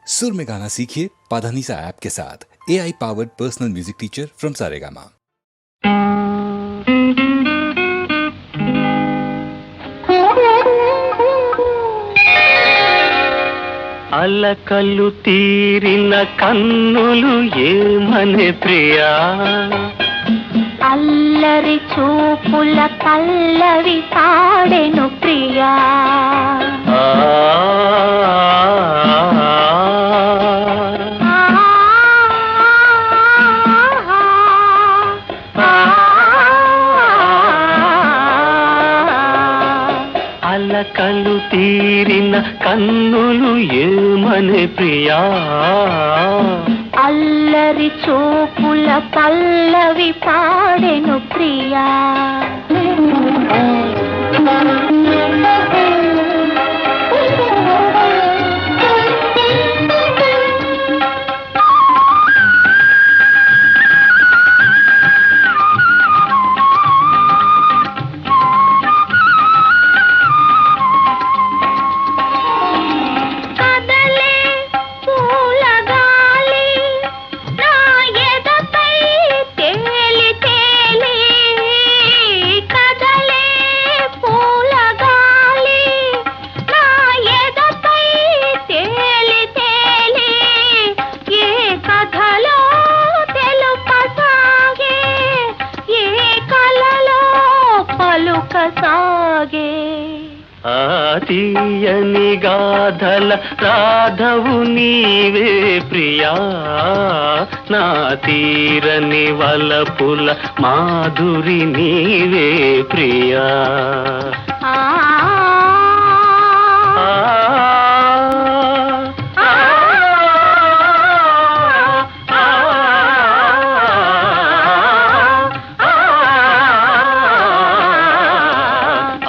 सुर में गाना सीखिए पाधानीसा ऐप के साथ। AI powered personal music teacher from Saregama. అలకలు తీరిన కన్నులు ఏమనే ప్రియా, అల్లరి చూపుల పల్లవి పాడెను ప్రియా. అలకలు తీరిన కన్నులు ఏమనే ప్రియా, అల్లరి చూపుల పల్లవి పాడెను ప్రియా. తీయని గాథల రాధవు నీవే ప్రియా, నా తీరని వలపుల మాధురి నీవే ప్రియా.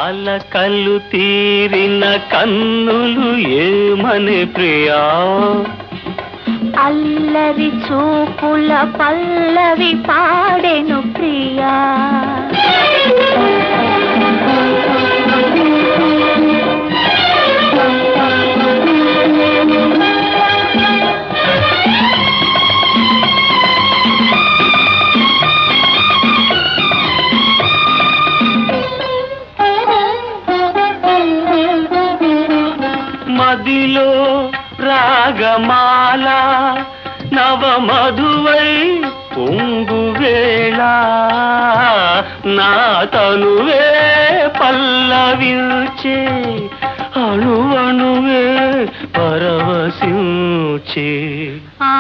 అలకలు తీరిన కన్నులు ఏమనే ప్రియా, అల్లరి చూపుల పల్లవి పాడెను ప్రియా. మదిలో రాగమాల నవమధువై పొంగు వేళ, నా తనువే పల్లవించే అణువణువే పరవశించే. ఆ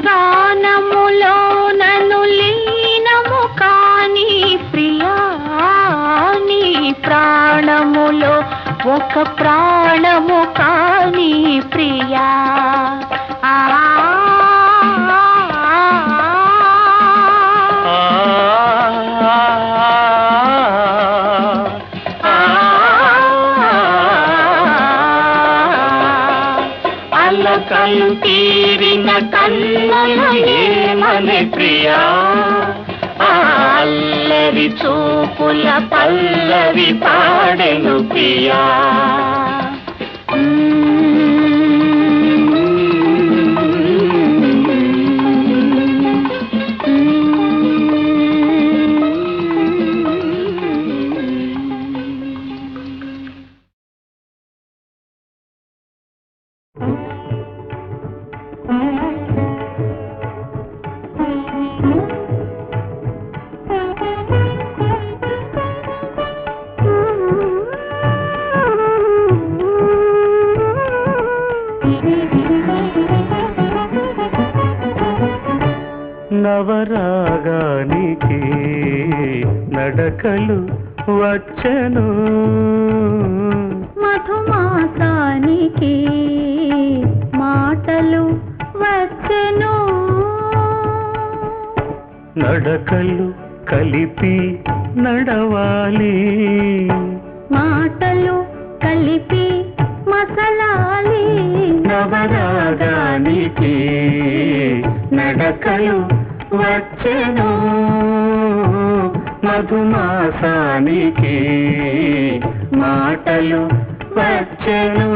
గానములో నన్ను లీనము కాని ప్రియా, నీ ప్రాణములో ఒక ప్రాణము కాని ప్రియా. అలకలు తీరిన కన్నులు ఏమనే ప్రియా, అల్లరి చూపుల పల్లవి పాడెను ప్రియా. నవరాగానికి నడకలు వచ్చెను, మధుమాసానికి మాటలు వచ్చెను. నడకలు కలిపి నడవాలి, మాటలు కలిపి మసలాలి. నవరాగానికి నడకలు వచ్చెను, మధుమాసానికి మాటలు వచ్చెను.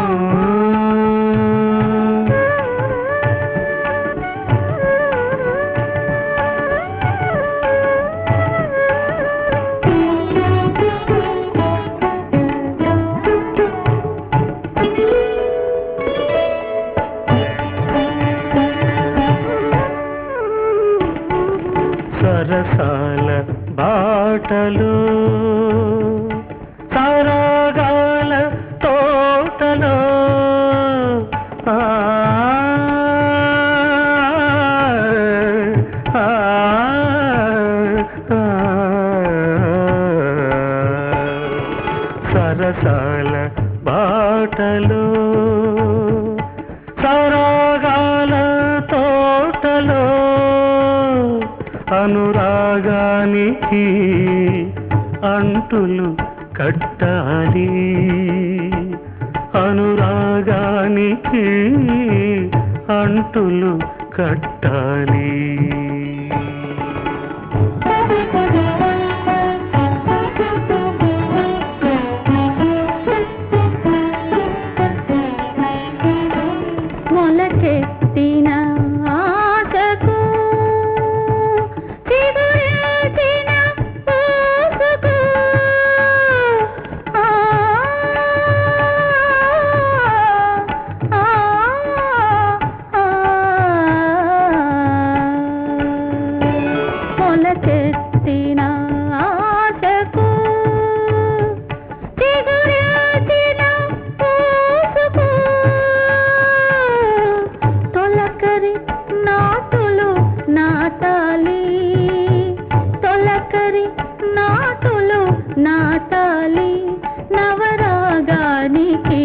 బాటలో సరాగాల తోటలో ఆ, ఆ, ఆ, సరసాల బాటలో సరాగాల తోటలో అనురాగానికి అంటులు కట్టాలి అనురాగానికి అంటులు కట్టాలి మొలకెత్తిన ఆశకు చిగురించిన పూసుకు ఆ, ఆ, ఆ, మొలకెత్తిన ఆశకు చిగురించిన పూసుకు తొలకరి నాటులు నాటాలి తొలకరి నాటులు నాటాలి నవరాగానికి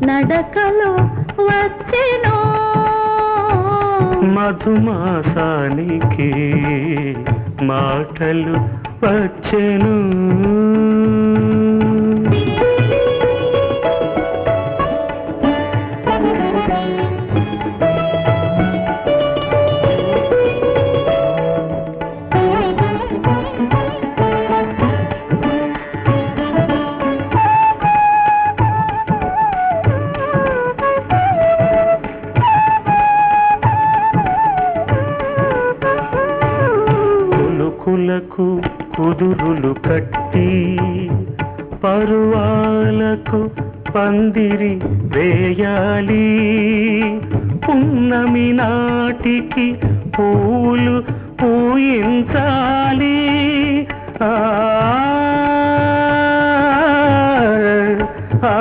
నడకలు వచ్చెను మధుమాసానికి మాటలు వచ్చెను కులుకులకు కుదురులు కట్టి పరువాలకు పందిరి వేయాలి పున్నమి నాటికి పూలు పూయించాలి ఆ, ఆ,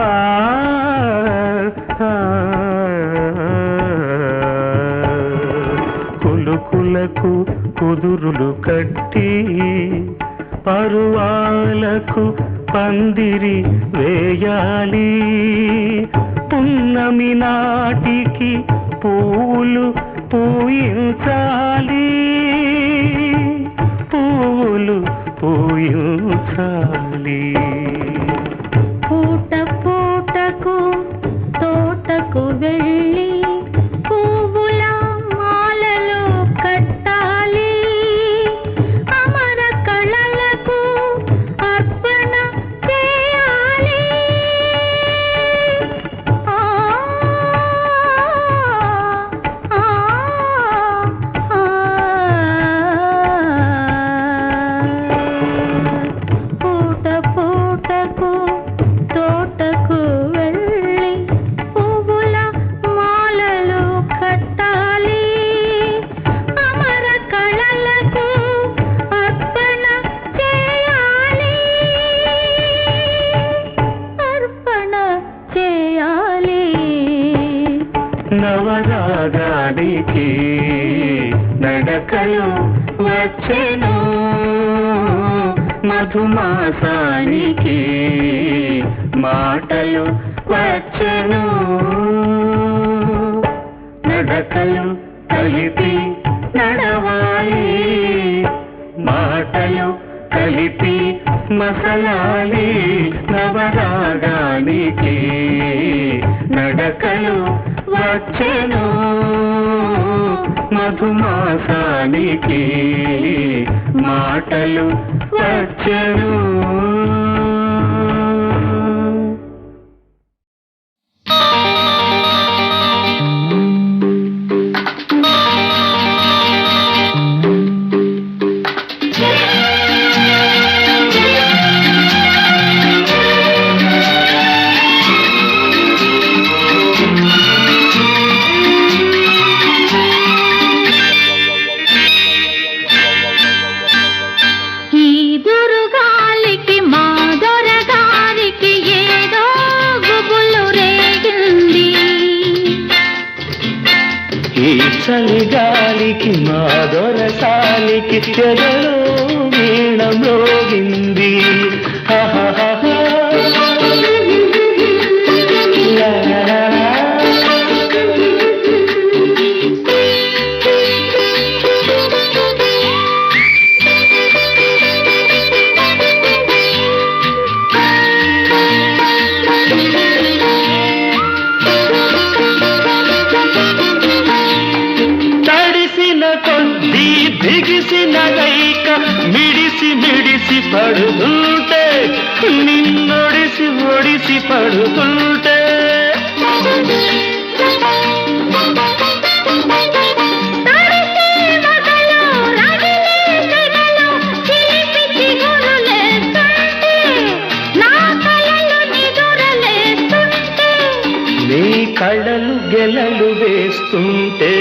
ఆ, కులుకులకు కుదురులు కట్టి పరువాలకు పందిరి వేయాలి పున్నమి నాటికి పూలు పూయించాలి పూలు పూయించాలి పూట పూటకు తోటకు వెళ్ళి పువ్వుల మాలలు కట్టాలి అమర కళలకు అర్పణ చేయాలి ఆ, ఆ, ఆ, పూట పూటకు తోటకు వెళ్ళి పువ్వుల మాలలు కట్టాలి అమర కళలకు అర్పణ చేయాలి అర్పణ చేయాలి నవరాగానికి నడకలు వచ్చెను మధుమాసానికి మాటలు వచ్చెను నడకలు కలిపి నడవాలి మాటలు కలిపి మసలాలి నవరాగానికి నడకలు వచ్చెను మధుమాసానికి మాటలు వచ్చెను ఈ ఈ చలిగాలికి మా దొరసానికి ఎదలో వీణ మ్రోగింది బిగిసిన గైక మిడిసి మిడిసి పడుతుంటే నిన్నొడిసి ఒడిసి పడుతుంటే నీ కళ్ళలు గెలలు వేస్తుంటే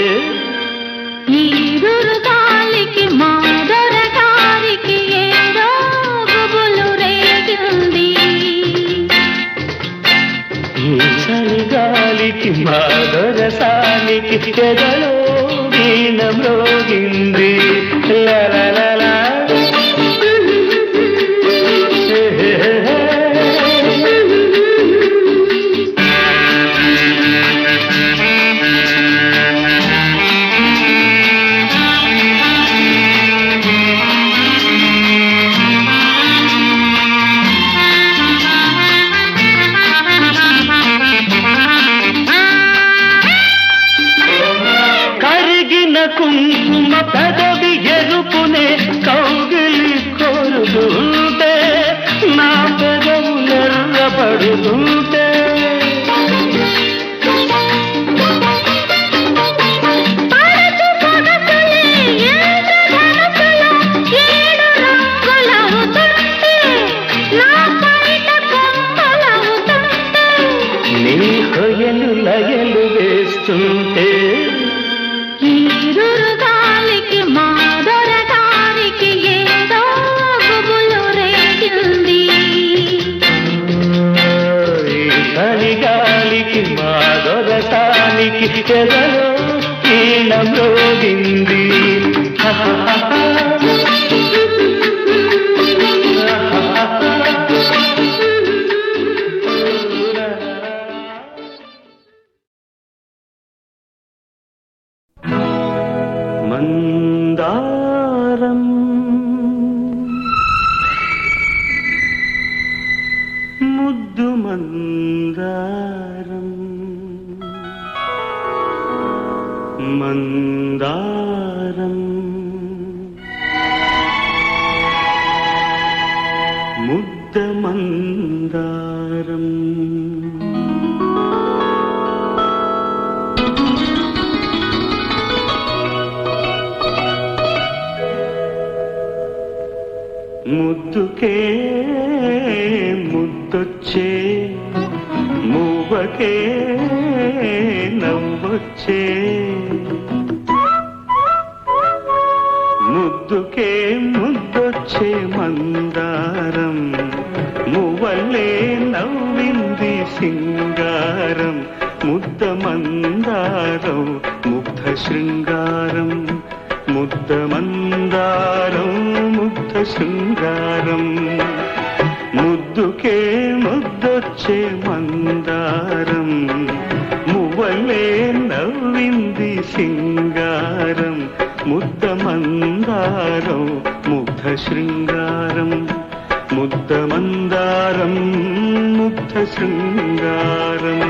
చలిగాలికి మా దొరసానికి ఎదలో వీణ మ్రోగింది లలలలా కుంకుమ పెదవి ఎరుపునే కౌగిలి కోరుతుంటే నా పెదవులెర్రబడుతుంటే నీ హొయలు లయలు వేస్తుంటే చలిగాలికి మా దొరసానికి ఎదలో వీణ మ్రోగింది మందారం ముద్దు మందారం మందారం ముద్ద మందారం ముద్దుకే ముద్దొచ్చే మువ్వకే నవ్వొచ్చే ముద్దుకే ముద్దొచ్చే మందారం మువ్వలే నవ్వింది సింగారం ముద్ద మందారం ముగ్ధ శృంగారం ముద్ద మందారం ముగ్ధ శృంగారం ముద్దుకే ముద్దొచ్చే మందారం మువ్వలే నవ్వింది సింగారం ముద్ద మందారం ముగ్ధ శృంగారం ముద్ద మందారం ముగ్ధ శృంగారం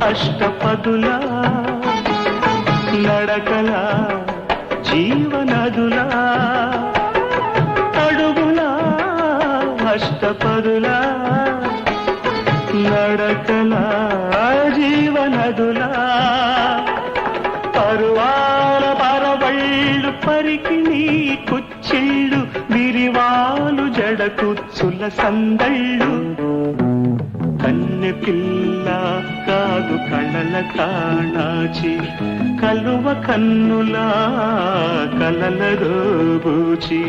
అష్టపదులా నడకలా జీవనదులా అడుగులా అష్టపదులా నడకలా జీవనదులా పరువాల పరవళ్ళు పరికిణి కుచ్చిళ్ళు విరివాలు జడకు సొగసుల సందళ్ళు కన్నె పిల్ల కాదు కళల కాణాచి కలువ కన్నులా కలల దోబూచి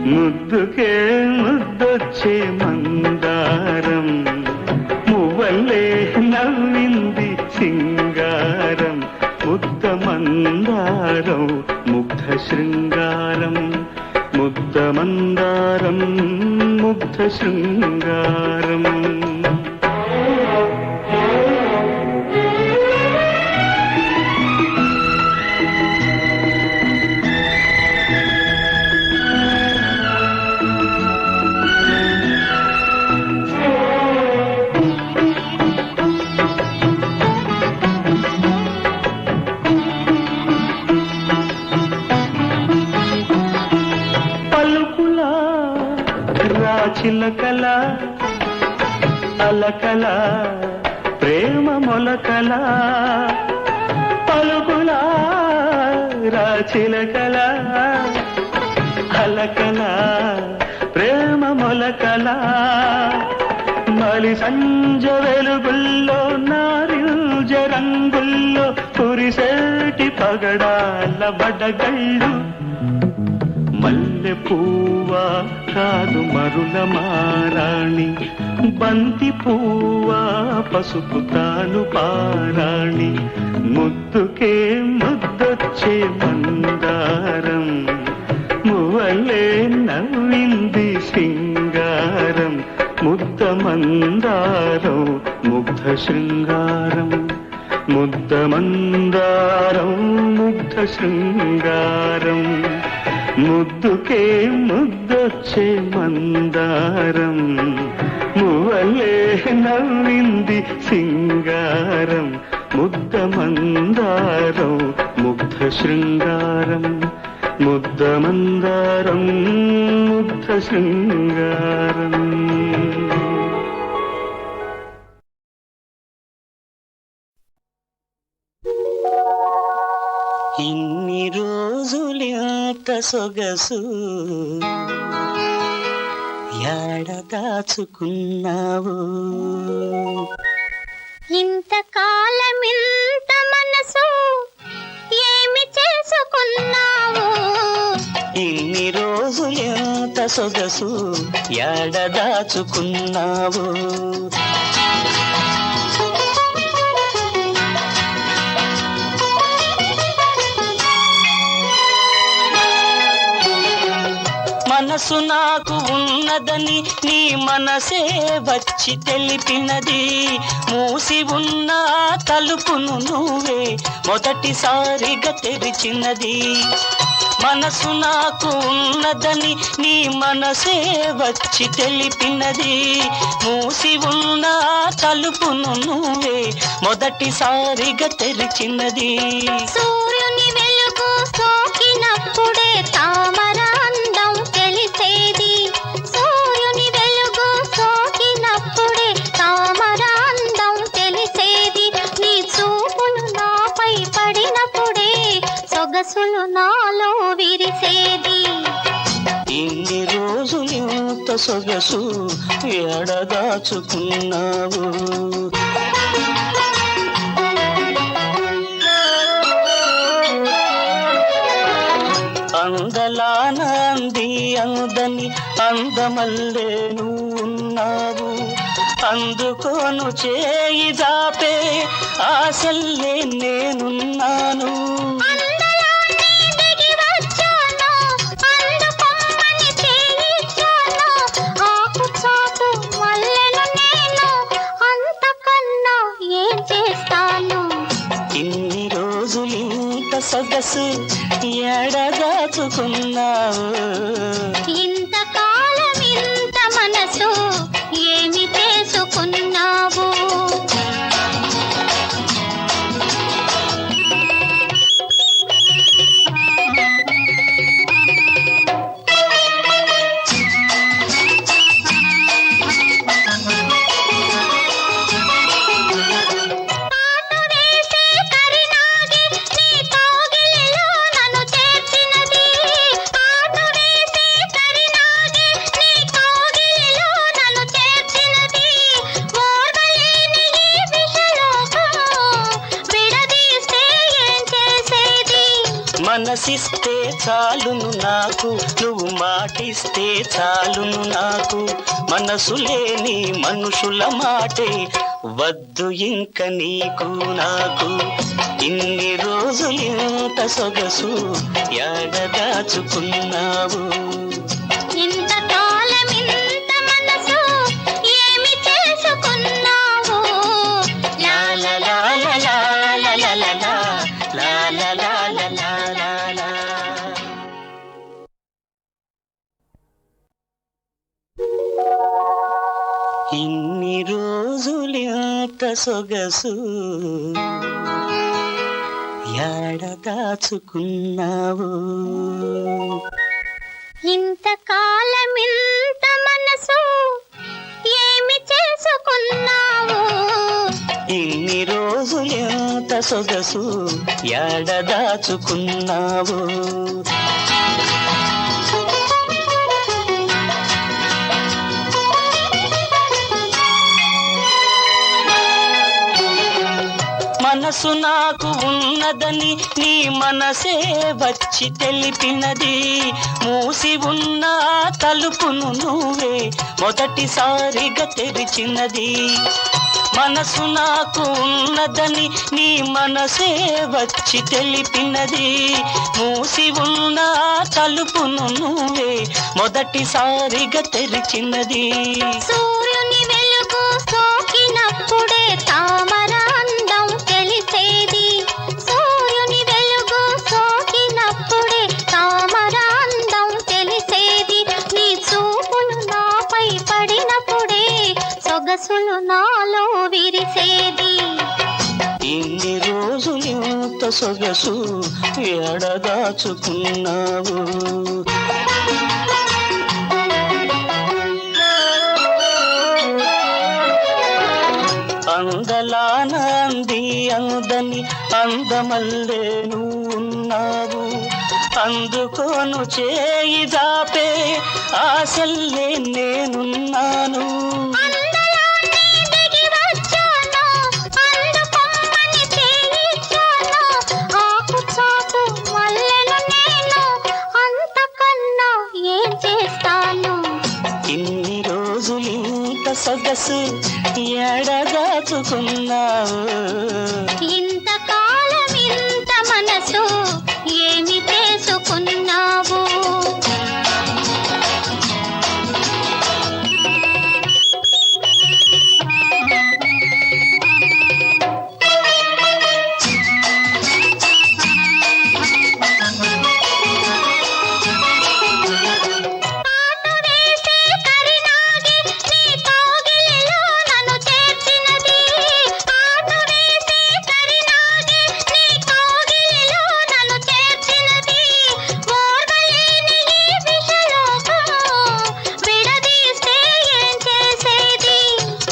ముద్దుకే ముద్దొచ్చే మందారం మువ్వల్లే నవ్వింది సింగారం ముద్ద మందారం ముగ్ధ శృంగారం ముద్ద మందారం ముగ్ధ శృంగారం చిలకల అలకల ప్రేమ మొలకల పలుకుల రాచిలకల అలకల ప్రేమ మొలకల మలి సంజ వెలుగుల్లో నారింజ రంగుల్లో కురిసేటి పగడాల బడగళ్ళు మల్లె పువ్వా కాదు మరుల మారాణి బంతి పువ్వా పసుపు తాను పారాణి ముద్దుకే ముద్దొచ్చే మందారం మువ్వలే నవ్వింది సింగారం ముద్ద మందారం ముగ్ధ శృంగారం ముద్ద మందారం ముగ్ధ శృంగారం ముద్దుకే ముద్దొచ్చే మందారం మువ్వలే నవ్వింది సింగారం ముద్ద మందారం ముగ్ధ శృంగారం ముద్ద మందారం ముగ్ధ శృంగారం ఇన్ని రోజులెంత సొగసు యాడ దాచుకున్నావు ఇంతకాలం ఇంత మనసు ఏమి చేసుకున్నావు ఇన్ని రోజులెంత సొగసు యాడ దాచుకున్నావు మనసు నాకు ఉన్నదని నీ మనసే వచ్చి తెలిపినది మూసి ఉన్న తలుపును నువ్వే మొదటిసారిగా తెరిచినది మనసు నాకు ఉన్నదని నీ మనసే వచ్చి తెలిపినది మూసి ఉన్న తలుపును నువ్వే మొదటిసారిగా తెరిచినది సూర్యుని వెలుగు సోకినప్పుడే తామర అందం తెలిసేది సూర్యుని వెలుగు సోకినప్పుడే తామర అందం తెలిసేది నీ చూపులు నాపై పడినప్పుడే సొగసులు నాలో విరిసేది ఇన్ని రోజులు ఇంత సొగసు ఎడదాచుకున్నావు అందలాన అంది అందని అందమల్లే నువ్వున్నావు అందుకోను చేయి దాపే ఆశల్లే నేనున్నాను ఇన్ని రోజులు ఇంత సొగసు ఎడదాచుకున్నావు ఇంతకాలం ఇంత మనసు ఏమి చేసుకున్నావు మనసిస్తే చాలును నాకు, నువ్వు మాటిస్తే చాలును నాకు. మనసు లేని మనుషుల మాటే వద్దు ఇంక నీకు నాకు. ఇన్ని రోజులు ఇంత సొగసు యాడ దాచుకున్నావు? ఇంతకాలం ఇంత మనసు ఏమి చేసుకున్నావు? లా లా లా లా లా లా లా లా లా లా లా లా లా లా. ఇన్ని రోజులు ఇంత సొగసు యాడ దాచుకున్నావు? ఇంతకాలం ఇంత మనసు ఏమి చేసుకున్నావు? ఇన్ని రోజులు ఎంత సొగసు యాడ దాచుకున్నావు? మనసు నాకు ఉన్నదని నీ మనసే వచ్చి తెలిపినది. మూసి ఉన్న తలుపును నువ్వే మొదటిసారిగా తెరిచినది. మనసు నాకు ఉన్నదని నీ మనసే వచ్చి తెలిపినది. మూసి ఉన్న తలుపును నువ్వే మొదటిసారిగా తెరిచినది. సూర్యుని వెలుగు సోకినప్పుడే తామర అందం తెలిసేది. సూర్యుని వెలుగు సోకినప్పుడే తామర అందం తెలిసేది. నీ చూపులు నాపై పడినప్పుడే సొగసులు నాలో విరిసేది. ఇన్ని రోజులు ఇంత సొగసు ఎడ దాచుకున్నావు? అందలాన అంది అందని అందమల్లే నువ్వున్నావు. అందుకోను చేయి దాపే ఆశల్లే నేనున్నాను. ఇన్ని రోజులు ఇంత సొగసు ఎడ దాచుకున్నావు? ఇంతకాలం ఇంత మనసు ఏమి చేసుకున్నావు?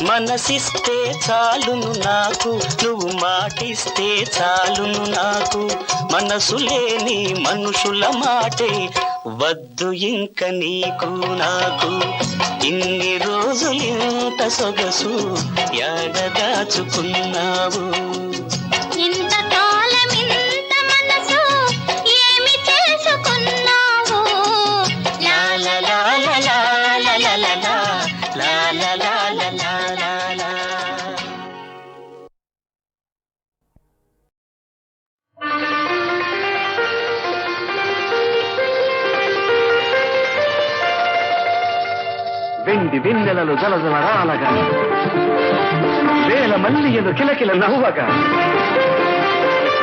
మనసిస్తే చాలును నాకు, నువ్వు మాటిస్తే చాలును నాకు. మనసు లేని మనుషుల మాటే వద్దు ఇంక నీకు నాకు. ఇన్ని రోజులు ఇంత సొగసు యాడ దాచుకున్నావు? ఇంతకాలం ఇంత మనసు ఏమి చేసుకున్నావు? లా లా లా లా లా లా లా లా లా లా లా లా లా లా లా. వెండి వెన్నెలలు జలజలరాలగా, వేల మల్లియలు కిలకిల నవ్వగా,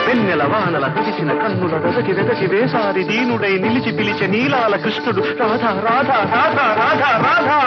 వెన్నెల వానల కురిసిన కన్నుల వెదకి వెదకి వేసారి దీనుడై నిలిచి పిలిచే నీలాల కృష్ణుడు రాధా రాధా రాధా రాధా రాధా.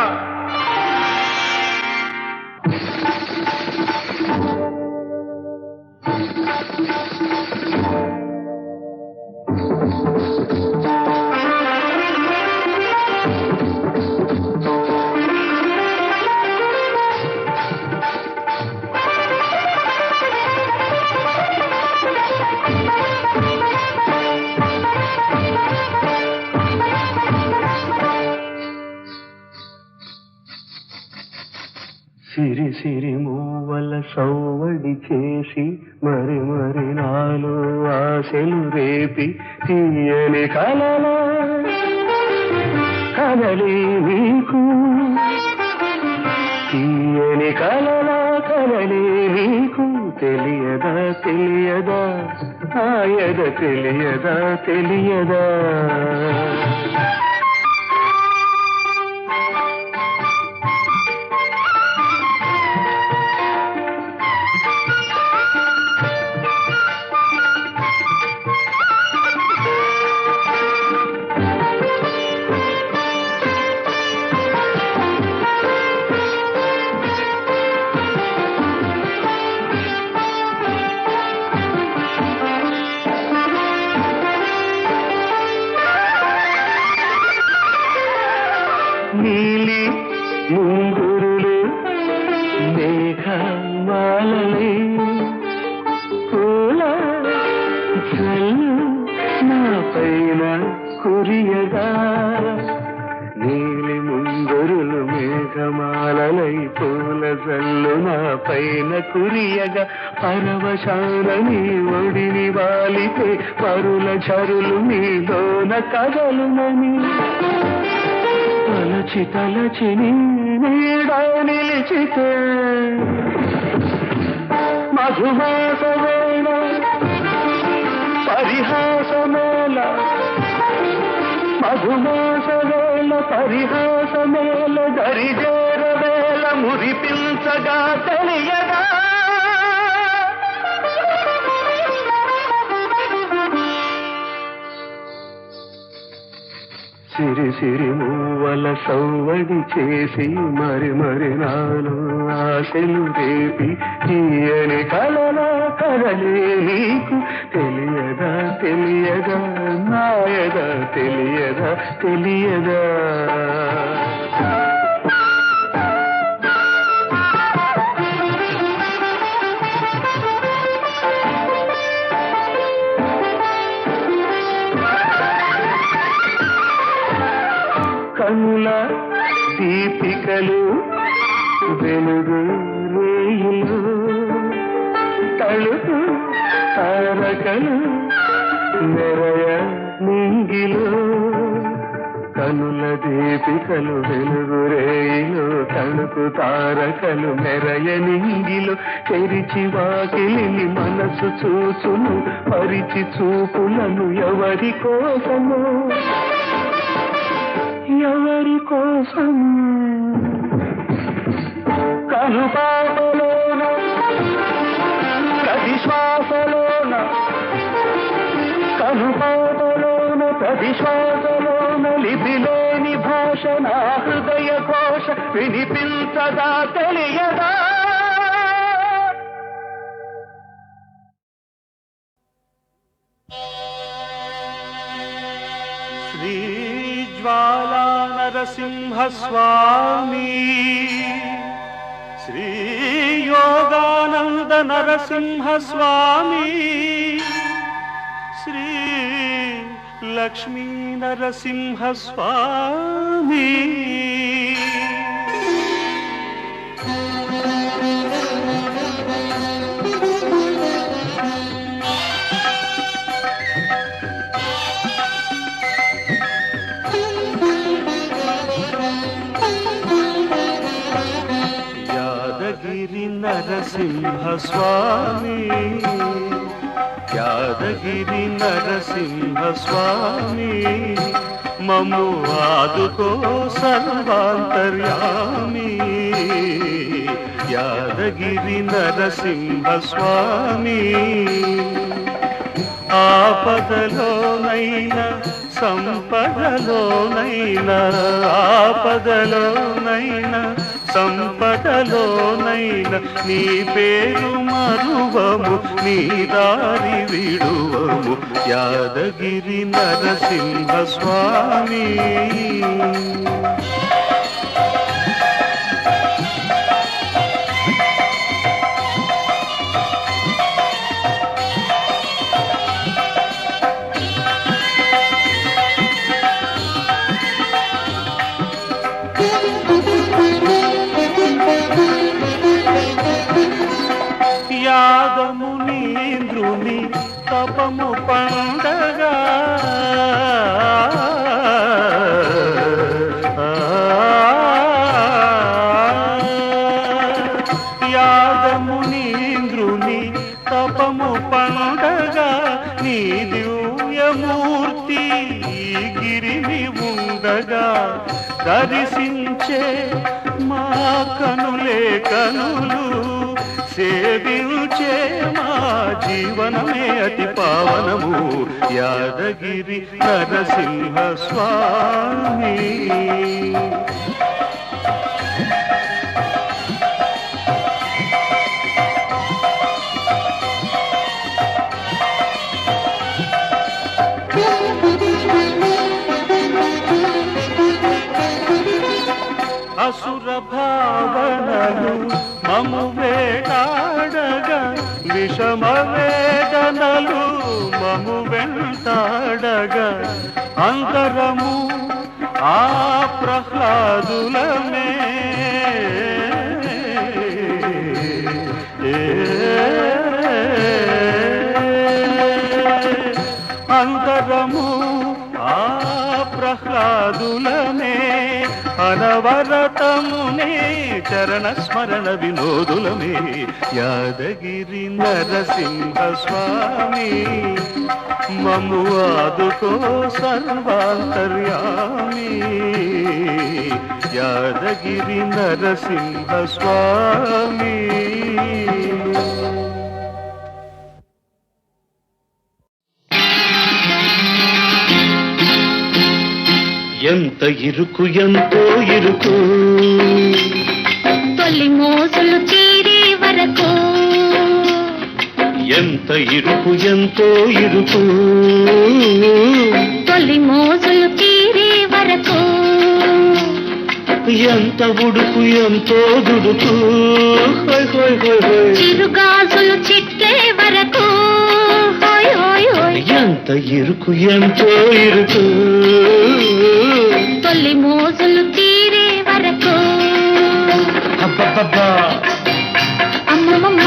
సిరి సిరి మూవల సౌవడి చేసి మరి మరి నాలో ఆశలు రేపి తీయని కలలా కదలి నీకు తీయని కలలా కదలి నీకు తెలియదా తెలియదా ఆయద తెలియదా తెలియదా నీలి ముంగురులు మేఘమాలలే పూల జల్లు నా పైన కురియగా నీలి ముంగురులు మేఘమాలలై పూల జల్లు నా పైన కురియగా పరవశాన నీ ఒడిని వాలితే పరుల చరులు నీలోన కదలునని తలచి తలచి నీడ నిలిచితే మధుమాసవేళ పరిహాసమేళ మధుమాసవేళ పరిహాసమేళ దరిజేరవేళ మురిపించగా తెలియగా సిరి సిరి మూవల సౌవడి చేసి మరి మరి నాలో ఆశలు రేపి తీయని కలలా కదలే నీకు తెలియదా తెలియదా నాయదా తెలియదా తెలియదా కనుల దీపికలు వెలుగు రేయులు తలుపు తారకలు మెరయ నింగిలు కనుల దీపికలు వెలుగు రేయులు తలుపు తారకలు మెరయ నింగిలు తెరిచి వాకిలిని మనసు చూచును పరిచి చూపులను ఎవరి కోసము ఎవరి కోసం కనుపాపలోన ప్రతి శ్వాసలోన కనుపాపలోన ప్రతి శ్వాసలోన లిపిలేని భాష నా హృదయ ఘోష వినిపించదా తెలియదా జ్వాలా నరసింహ స్వామి శ్రీ యోగానంద నరసింహ స్వామి శ్రీ లక్ష్మీ నరసింహ స్వామి యాదగిరి నరసింహ స్వామి యాదగిరి నరసింహ స్వామి మము ఆదుకో సర్వాంతర్యామి యాదగిరి నరసింహ స్వామి ఆపదలోనైనా సంపదలోనైనా ఆపదలోనైనా సంపదలోనైనా నీ పేరు మరువము నీ దారి విడువము యాదగిరి నరసింహ స్వామి తపము పండగ యాదమునీంద్రుని తపము పండగ నీ దివ్యమూర్తి గిరిని ఉండగా దర్శించే మా కనులే కనులు సేవించే మా జీవనమే అతి పావనము యాదగిరి నరసింహ స్వామి అసుర భావనలు మము వేటాడగా విషమ వేదనలు మము వెంటాడగా అంతరము ఆ ప్రహ్లాదులమే అంతరము ఆ ప్రహ్లాదులమే అనవరతమునే చరణ స్మరణ వినోదులమే యాదగిరి నరసింహ స్వామి మమ్ము ఆదుకో సర్వాంతర్యామి యాదగిరి నరసింహ స్వామి ఎంత ఇరుకు ఎంతో ఇరుకు తొలి మోసులు తీరే వరకు ఎంత ఇరుకు ఎంతో ఇరుకు తొలి మోసులు తీరే వరకు ఎంత ఉడుకు ఎంతో దుడుకు హోయ్ హోయ్ హోయ్ హోయ్ చిరుగాజులు చిట్లే వరకు హోయ్ హోయ్ హోయ్ ఎంత ఇరుకు ఎంతో ఇరుకు తొలి మోసులు తీరే వరకు అబ్బబ్బబ్బా అమ్మమ్మ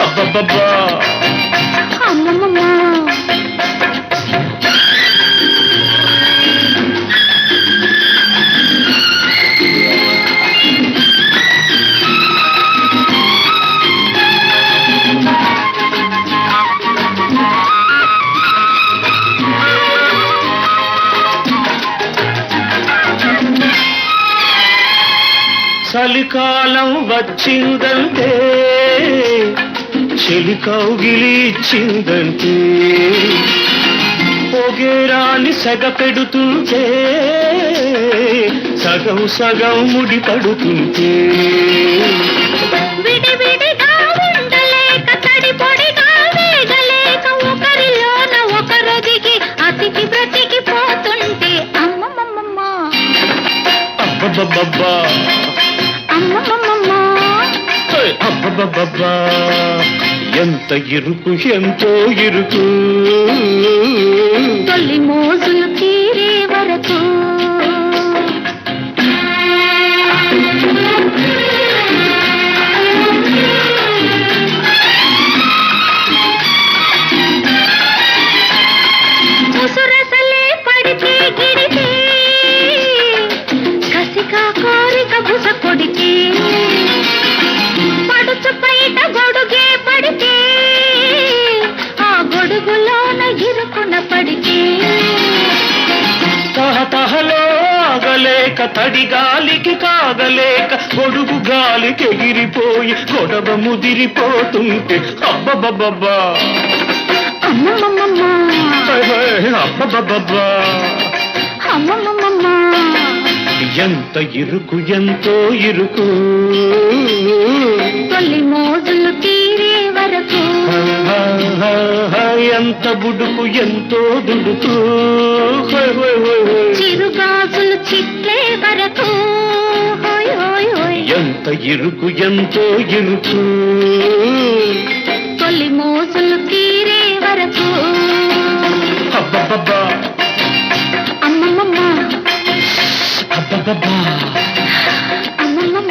అబ్బబ్బబ్బా అమ్మమ్మ చలికాలం వచ్చిందంటే చెలి కౌగిలి ఇచ్చిందంటే పొగేరాని సెగ పెడుతుంటే సగం సగం ముడి పడుతుంటే విడివిడిగా ఉండలేక తడి పొడిగా వేగలేక ఒకరిలోన ఒకరొదిగి అతికి బ్రతికి పోతుంటే అమ్మమ్మమ్మ అబ్బబ్బబ్బా అమ్మమ్మమ్మ అబ్బబ్బబ్బా ఎంత ఇరుకు ఎంతో ఇరుకు తొలి మోసులు తీరే వరకు ముసురసలే పడితే గిడితే కసిగా కోరిక బుస కొడితే పడుచు పైట గొడుగే పడితే ఆ గొడుగులోన ఇరుకున పడితే తహతహలో ఆగలేక తడి గాలికి కాగలేక గొడుగు గాలికి ఎగిరిపోయి గొడవ ముదిరిపోతుంటే అబ్బబ్బబ్బా అమ్మమ్మమ్మ అబ్బబ్బబ్బా అమ్మమ్మమ్మ ఎంత ఇరుకు ఎంతో ఇరుకు తొలి మోజులు తీరే వరకు ఎంత బుడుకు ఎంతో దుడుకు హోయ్ హోయ్ హోయ్ హోయ్ చిరుగాజులు చిట్లే వరకు హోయ్ హోయ్ హోయ్ ఎంత ఇరుకు ఎంతో ఇరుకు తొలి మోజులు తీరే వరకు అబ్బబ్బబ్బా అమ్మమ్మమ్మ అబ్బబ్బబ్బా అమ్మమ్మమ్మ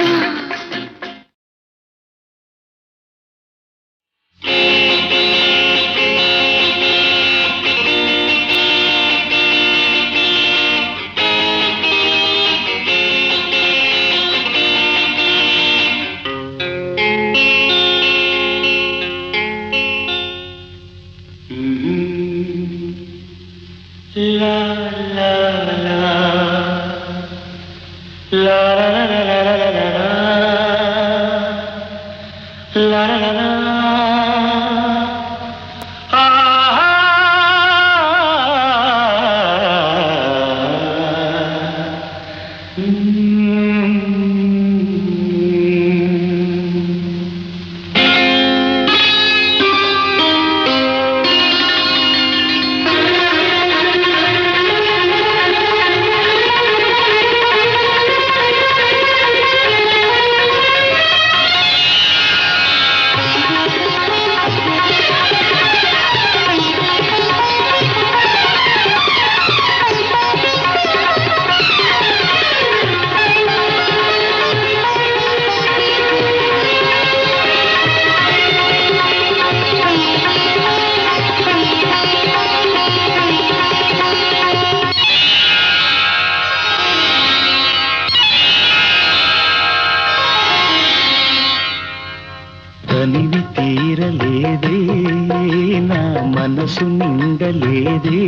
మనసు నిండలేదే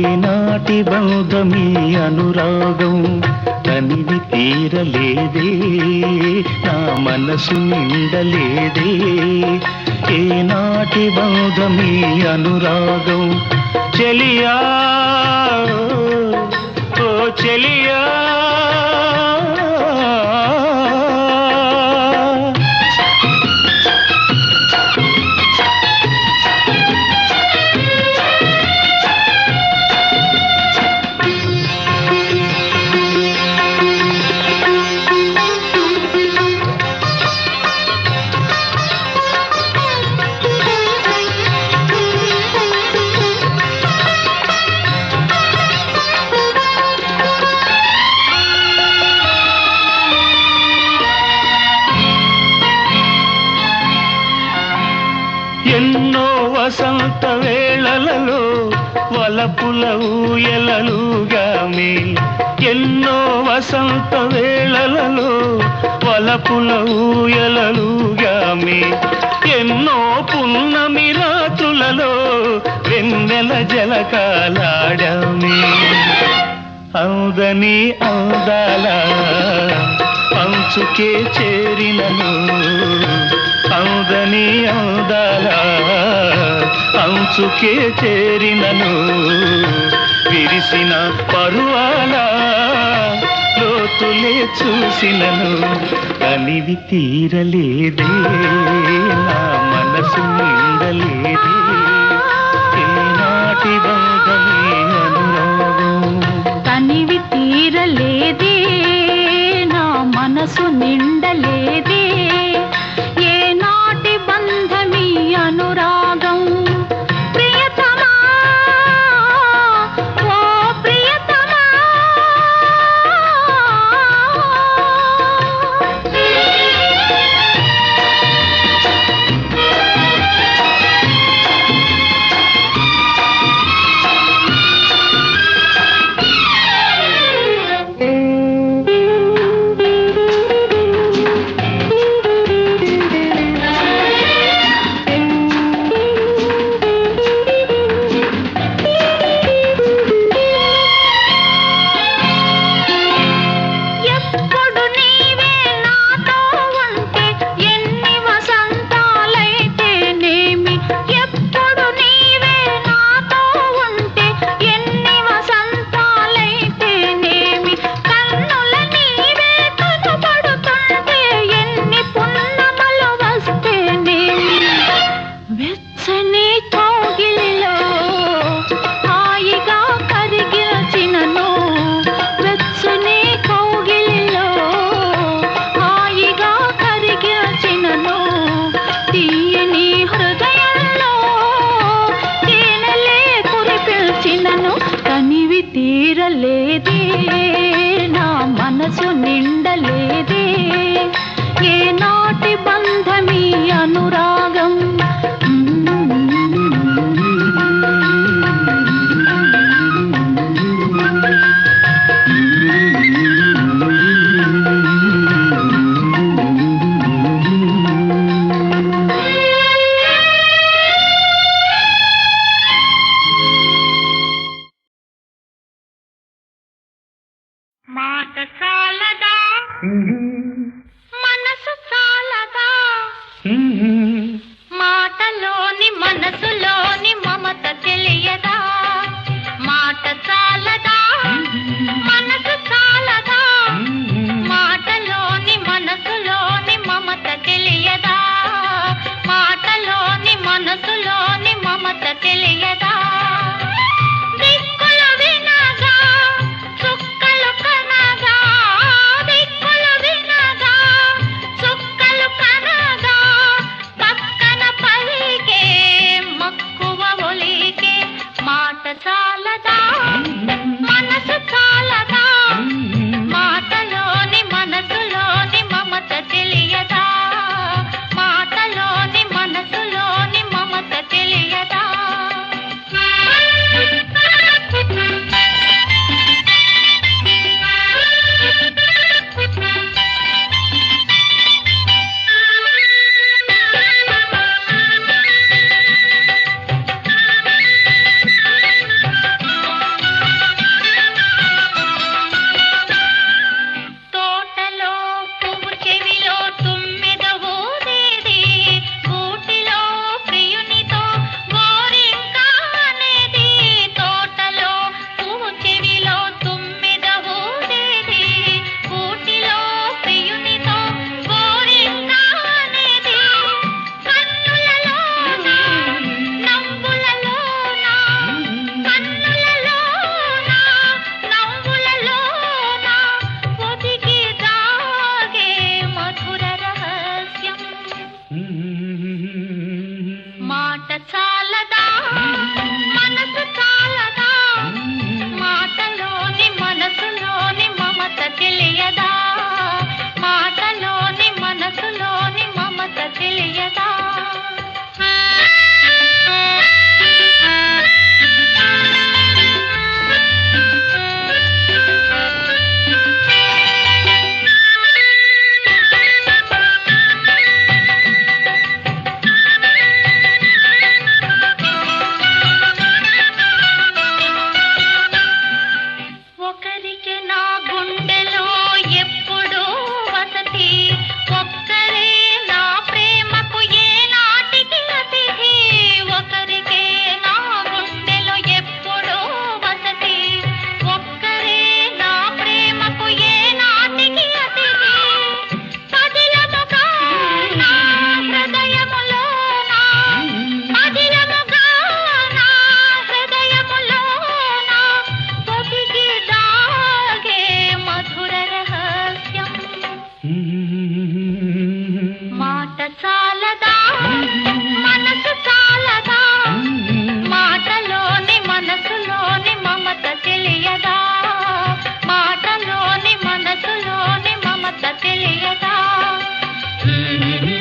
ఏనాటి బంధమీ అనురాగం తనివి తీరలేదే నా మనసు నిండలేదే ఏనాటి బంధమీ అనురాగం చెలియా ఓ చెలియా ఎన్నో వసంత వేళలలో వలపుల ఊయలలుగామి ఎన్నో వసంత వేళలలో వలపుల ఊయలలుగామి ఎన్నో పున్నమి రాత్రులలో వెన్నెల జలకాలాడామి అందని అందాల అంచుకే చేరినను అందని అందాల అంచుకే చేరినను విరిసిన పరువాల లోతులే చూసినను అనివి తీరలేదే నా మనసు నిండలేదే ఏనాటి బంధమే అనురాగం తనివి తీరలేదే నా మనసు నిండలేదే ఏనాటి బంధమీ అనురాగం ప్రియతమా ఓ ప్రియతమా ని ని